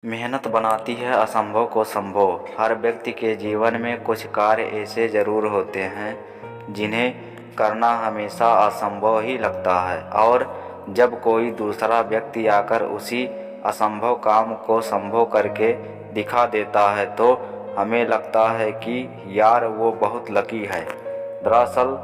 मेहनत बनाती है असंभव को संभव। हर व्यक्ति के जीवन में कुछ कार्य ऐसे ज़रूर होते हैं जिन्हें करना हमेशा असंभव ही लगता है, और जब कोई दूसरा व्यक्ति आकर उसी असंभव काम को संभव करके दिखा देता है तो हमें लगता है कि यार वो बहुत लकी है। दरअसल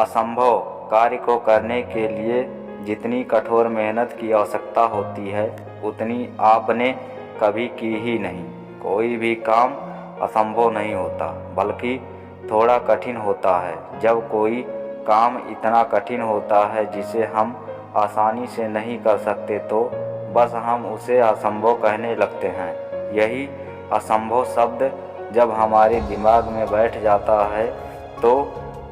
असंभव कार्य को करने के लिए जितनी कठोर मेहनत की आवश्यकता होती है उतनी आपने कभी की ही नहीं। कोई भी काम असंभव नहीं होता, बल्कि थोड़ा कठिन होता है। जब कोई काम इतना कठिन होता है जिसे हम आसानी से नहीं कर सकते तो बस हम उसे असंभव कहने लगते हैं। यही असंभव शब्द जब हमारे दिमाग में बैठ जाता है तो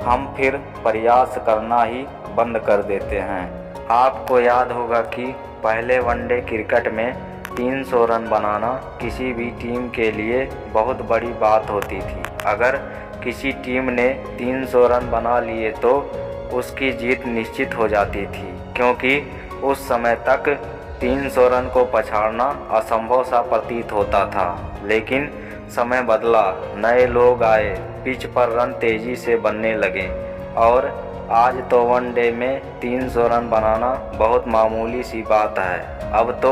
हम फिर प्रयास करना ही बंद कर देते हैं। आपको याद होगा कि पहले वनडे क्रिकेट में 300 रन बनाना किसी भी टीम के लिए बहुत बड़ी बात होती थी। अगर किसी टीम ने 300 रन बना लिए तो उसकी जीत निश्चित हो जाती थी, क्योंकि उस समय तक 300 रन को पछाड़ना असंभव सा प्रतीत होता था। लेकिन समय बदला, नए लोग आए, पिच पर रन तेज़ी से बनने लगे और आज तो वनडे में 300 रन बनाना बहुत मामूली सी बात है। अब तो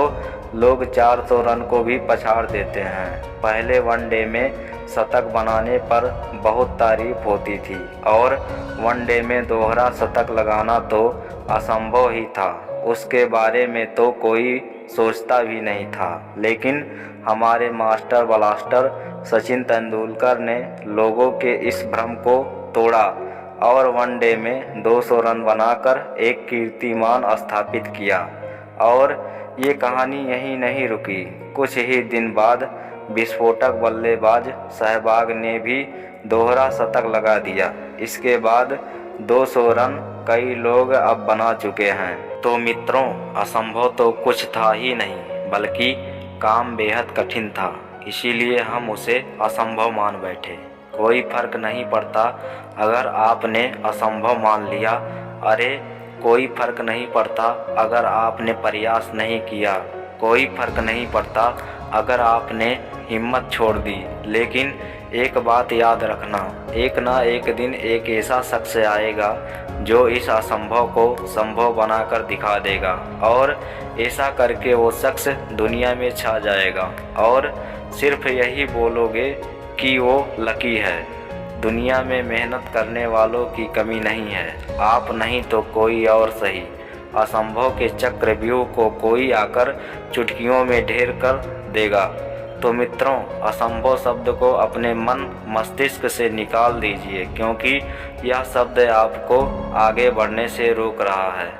लोग 400 रन को भी पछाड़ देते हैं। पहले वनडे में शतक बनाने पर बहुत तारीफ होती थी और वनडे में दोहरा शतक लगाना तो असंभव ही था। उसके बारे में तो कोई सोचता भी नहीं था। लेकिन हमारे मास्टर ब्लास्टर सचिन तेंदुलकर ने लोगों के इस भ्रम को तोड़ा और वनडे में 200 रन बनाकर एक कीर्तिमान स्थापित किया। और ये कहानी यहीं नहीं रुकी। कुछ ही दिन बाद विस्फोटक बल्लेबाज सहवाग ने भी दोहरा शतक लगा दिया। इसके बाद 200 रन कई लोग अब बना चुके हैं। तो मित्रों, असंभव तो कुछ था ही नहीं, बल्कि काम बेहद कठिन था, इसीलिए हम उसे असंभव मान बैठे। कोई फर्क नहीं पड़ता अगर आपने असंभव मान लिया। अरे कोई फर्क नहीं पड़ता अगर आपने प्रयास नहीं किया। कोई फर्क नहीं पड़ता अगर आपने हिम्मत छोड़ दी। लेकिन एक बात याद रखना, एक ना एक दिन एक ऐसा शख्स आएगा जो इस असंभव को संभव बनाकर दिखा देगा, और ऐसा करके वो शख्स दुनिया में छा जाएगा और सिर्फ यही बोलोगे कि वो लकी है। दुनिया में मेहनत करने वालों की कमी नहीं है। आप नहीं तो कोई और सही। असंभव के चक्रव्यूह को कोई आकर चुटकियों में ढेर कर देगा। तो मित्रों, असंभव शब्द को अपने मन मस्तिष्क से निकाल दीजिए, क्योंकि यह शब्द आपको आगे बढ़ने से रोक रहा है।